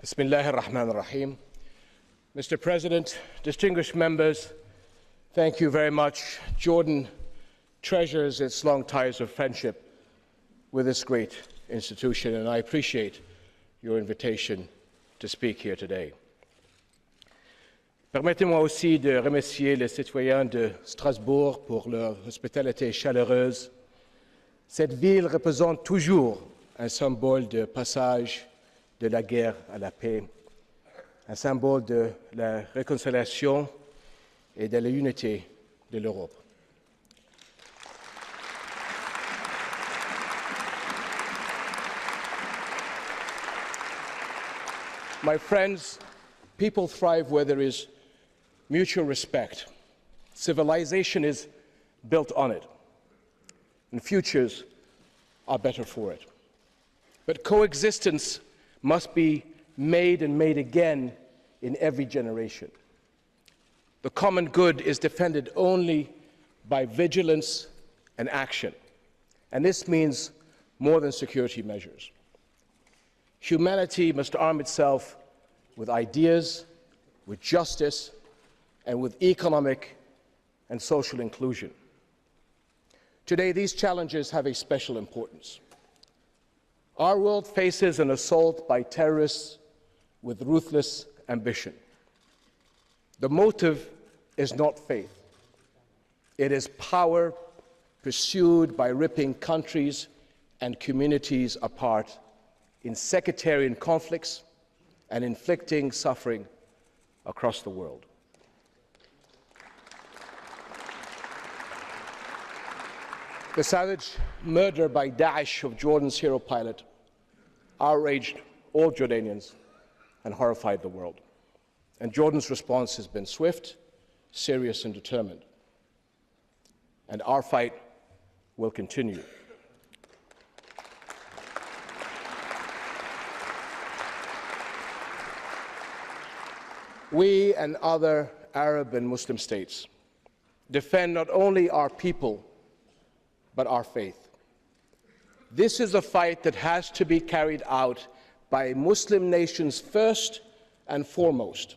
Bismillah ar-Rahman ar-Rahim. Mr. President, distinguished members, thank you very much. Jordan treasures its long ties of friendship with this great institution, and I appreciate your invitation to speak here today. Permettez-moi aussi de remercier les citoyens de Strasbourg pour leur hospitalité chaleureuse. Cette ville représente toujours un symbole de passage de la guerre à la paix, un symbole de la réconciliation et de l'unité de l'Europe. My friends, people thrive where there is mutual respect. Civilization is built on it, and futures are better for it. But coexistence must be made and made again in every generation. The common good is defended only by vigilance and action, and this means more than security measures. Humanity must arm itself with ideas, with justice, and with economic and social inclusion. Today, these challenges have a special importance. Our world faces an assault by terrorists with ruthless ambition. The motive is not faith. It is power pursued by ripping countries and communities apart in sectarian conflicts and inflicting suffering across the world. The savage murder by Daesh of Jordan's hero pilot outraged all Jordanians and horrified the world. And Jordan's response has been swift, serious, and determined. And our fight will continue. We and other Arab and Muslim states defend not only our people, but our faith. This is a fight that has to be carried out by Muslim nations first and foremost.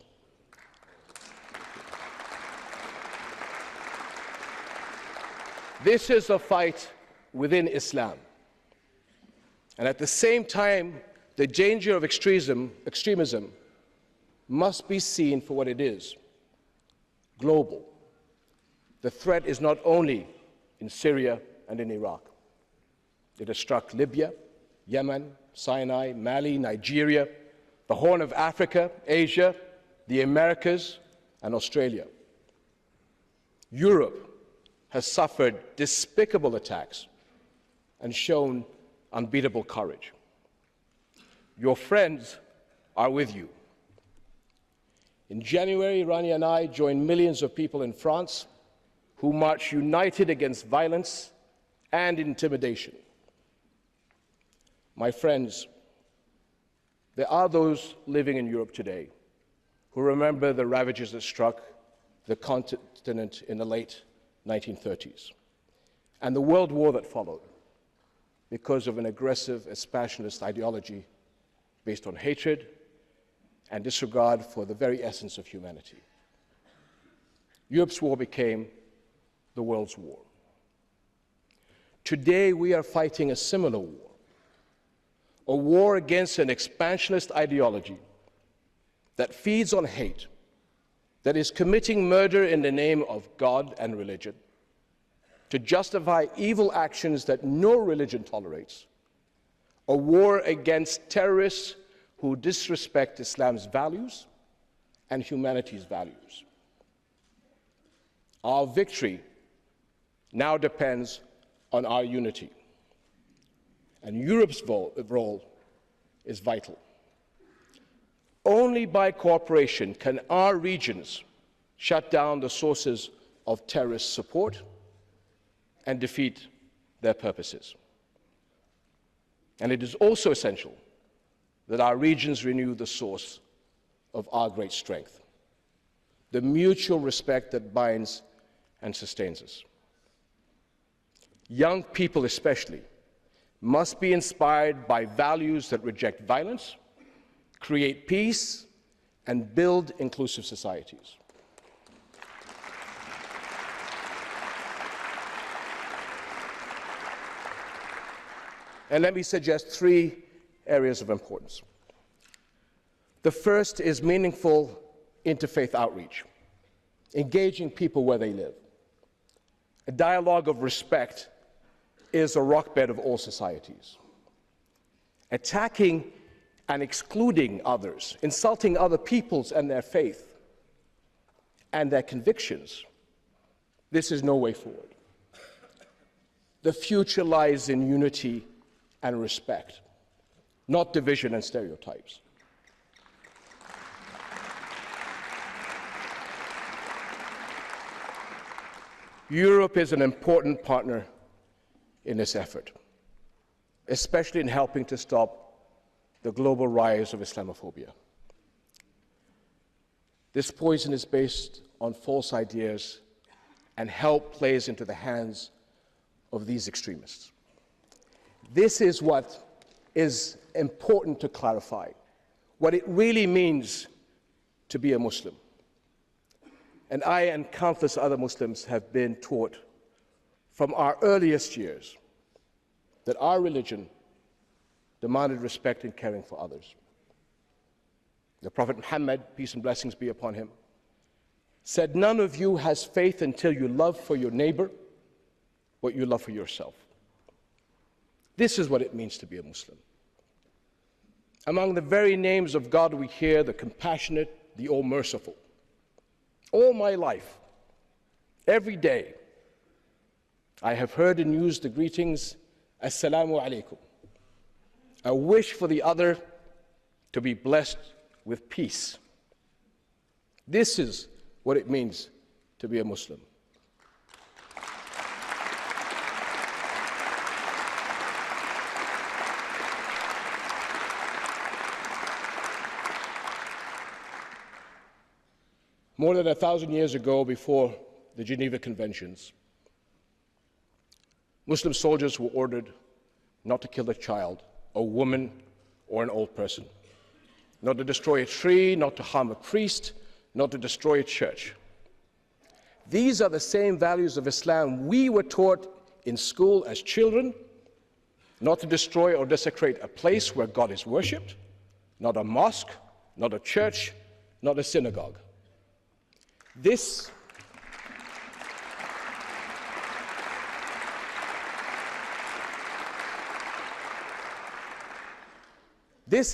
This is a fight within Islam. And at the same time, the danger of extremism must be seen for what it is, global. The threat is not only in Syria and in Iraq. It has struck Libya, Yemen, Sinai, Mali, Nigeria, the Horn of Africa, Asia, the Americas, and Australia. Europe has suffered despicable attacks and shown unbeatable courage. Your friends are with you. In January, Rani and I joined millions of people in France who marched united against violence and intimidation. My friends, there are those living in Europe today who remember the ravages that struck the continent in the late 1930s and the world war that followed because of an aggressive expansionist ideology based on hatred and disregard for the very essence of humanity. Europe's war became the world's war. Today, we are fighting a similar war, a war against an expansionist ideology that feeds on hate, that is committing murder in the name of God and religion, to justify evil actions that no religion tolerates, a war against terrorists who disrespect Islam's values and humanity's values. Our victory now depends on our unity, and Europe's role is vital. Only by cooperation can our regions shut down the sources of terrorist support and defeat their purposes. And it is also essential that our regions renew the source of our great strength, the mutual respect that binds and sustains us. Young people especially must be inspired by values that reject violence, create peace, and build inclusive societies. And let me suggest 3 areas of importance. The first is meaningful interfaith outreach, engaging people where they live. A dialogue of respect is a rockbed of all societies. Attacking and excluding others, insulting other peoples and their faith and their convictions, this is no way forward. The future lies in unity and respect, not division and stereotypes. Europe is an important partner in this effort, especially in helping to stop the global rise of Islamophobia. This poison is based on false ideas, and help plays into the hands of these extremists. This is what is important to clarify, what it really means to be a Muslim. And I and countless other Muslims have been taught from our earliest years that our religion demanded respect and caring for others. The Prophet Muhammad, peace and blessings be upon him, said, "None of you has faith until you love for your neighbor what you love for yourself." This is what it means to be a Muslim. Among the very names of God we hear the compassionate, the all-merciful. All my life, every day, I have heard and used the greetings, Assalamu alaikum, a wish for the other to be blessed with peace. This is what it means to be a Muslim. More than 1,000 years ago, before the Geneva Conventions, Muslim soldiers were ordered not to kill a child, a woman, or an old person, not to destroy a tree, not to harm a priest, not to destroy a church. These are the same values of Islam we were taught in school as children: not to destroy or desecrate a place where God is worshipped, not a mosque, not a church, not a synagogue. This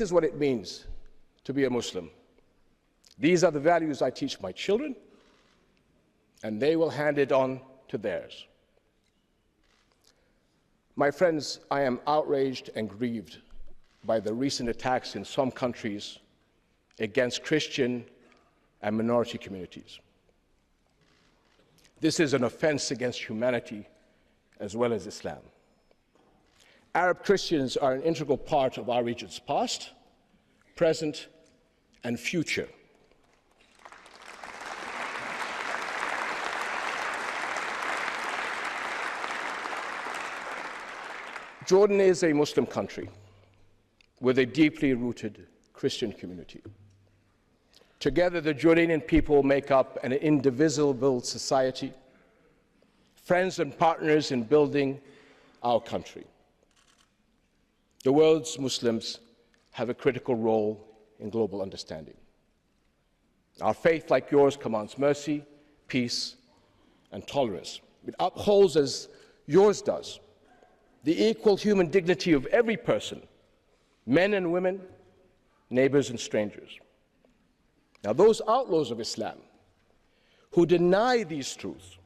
is what it means to be a Muslim. These are the values I teach my children, and they will hand it on to theirs. My friends, I am outraged and grieved by the recent attacks in some countries against Christian and minority communities. This is an offense against humanity as well as Islam. Arab Christians are an integral part of our region's past, present, and future. Jordan is a Muslim country with a deeply rooted Christian community. Together, the Jordanian people make up an indivisible society, friends and partners in building our country. The world's Muslims have a critical role in global understanding. Our faith, like yours, commands mercy, peace, and tolerance. It upholds, as yours does, the equal human dignity of every person, men and women, neighbors and strangers. Now, those outlaws of Islam who deny these truths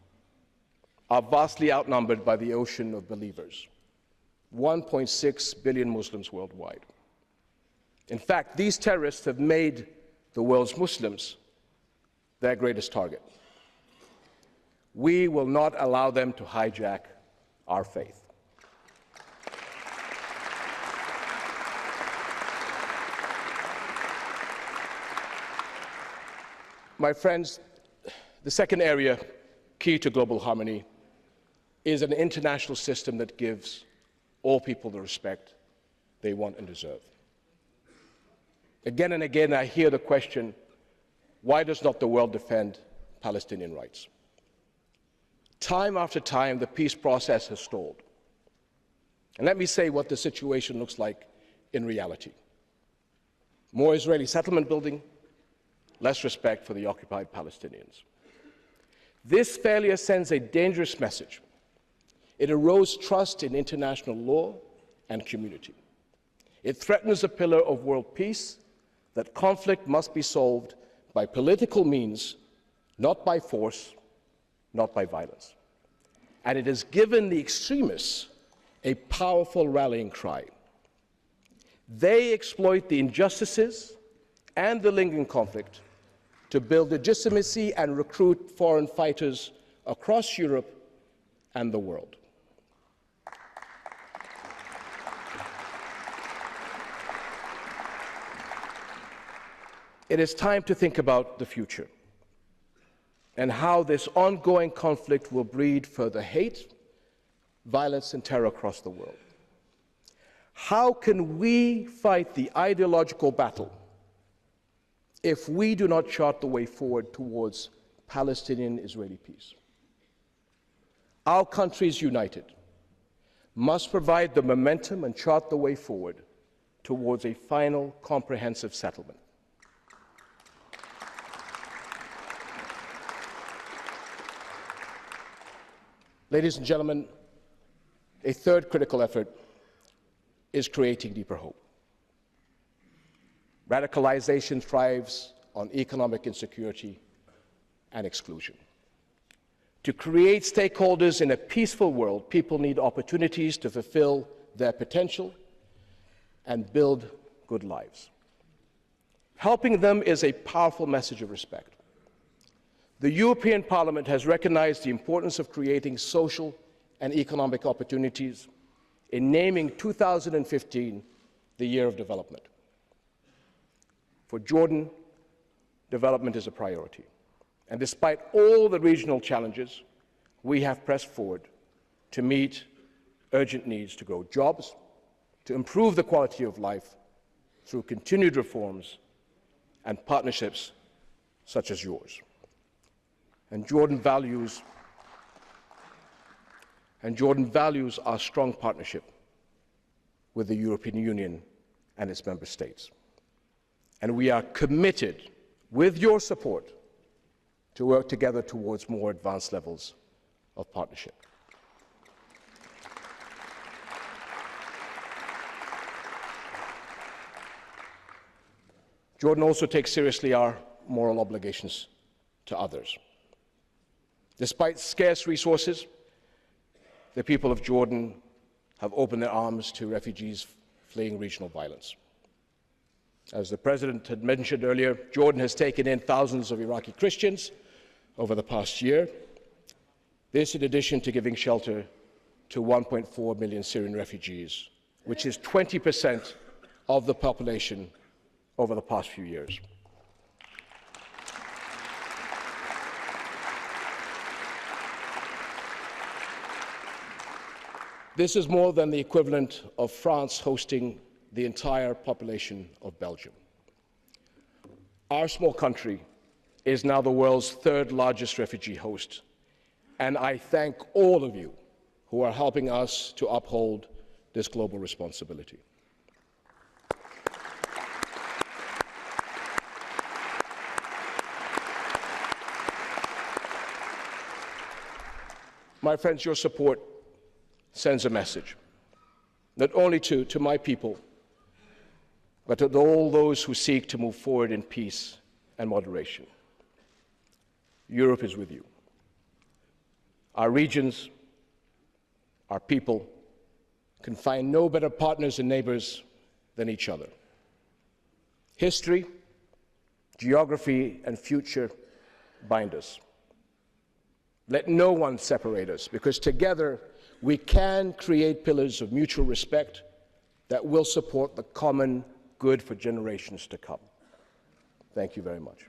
are vastly outnumbered by the ocean of believers, 1.6 billion Muslims worldwide. In fact, these terrorists have made the world's Muslims their greatest target. We will not allow them to hijack our faith. My friends, the second area key to global harmony is an international system that gives all people the respect they want and deserve. Again and again, I hear the question, why does not the world defend Palestinian rights? Time after time, the peace process has stalled. And let me say what the situation looks like in reality. More Israeli settlement building, less respect for the occupied Palestinians. This failure sends a dangerous message. It erodes trust in international law and community. It threatens a pillar of world peace, that conflict must be solved by political means, not by force, not by violence. And it has given the extremists a powerful rallying cry. They exploit the injustices and the lingering conflict to build legitimacy and recruit foreign fighters across Europe and the world. It is time to think about the future and how this ongoing conflict will breed further hate, violence, and terror across the world. How can we fight the ideological battle if we do not chart the way forward towards Palestinian-Israeli peace? Our countries united must provide the momentum and chart the way forward towards a final comprehensive settlement. Ladies and gentlemen, a third critical effort is creating deeper hope. Radicalization thrives on economic insecurity and exclusion. To create stakeholders in a peaceful world, people need opportunities to fulfill their potential and build good lives. Helping them is a powerful message of respect. The European Parliament has recognized the importance of creating social and economic opportunities in naming 2015 the Year of Development. For Jordan, development is a priority. And despite all the regional challenges, we have pressed forward to meet urgent needs to grow jobs, to improve the quality of life through continued reforms and partnerships such as yours. And Jordan values our strong partnership with the European Union and its member states. And we are committed, with your support, to work together towards more advanced levels of partnership. Jordan also takes seriously our moral obligations to others. Despite scarce resources, the people of Jordan have opened their arms to refugees fleeing regional violence. As the President had mentioned earlier, Jordan has taken in thousands of Iraqi Christians over the past year. This in addition to giving shelter to 1.4 million Syrian refugees, which is 20% of the population over the past few years. This is more than the equivalent of France hosting the entire population of Belgium. Our small country is now the world's third largest refugee host, and I thank all of you who are helping us to uphold this global responsibility. My friends, your support sends a message, not only to my people, but to all those who seek to move forward in peace and moderation. Europe is with you. Our regions, our people, can find no better partners and neighbors than each other. History, geography, and future bind us. Let no one separate us, because together we can create pillars of mutual respect that will support the common good for generations to come. Thank you very much.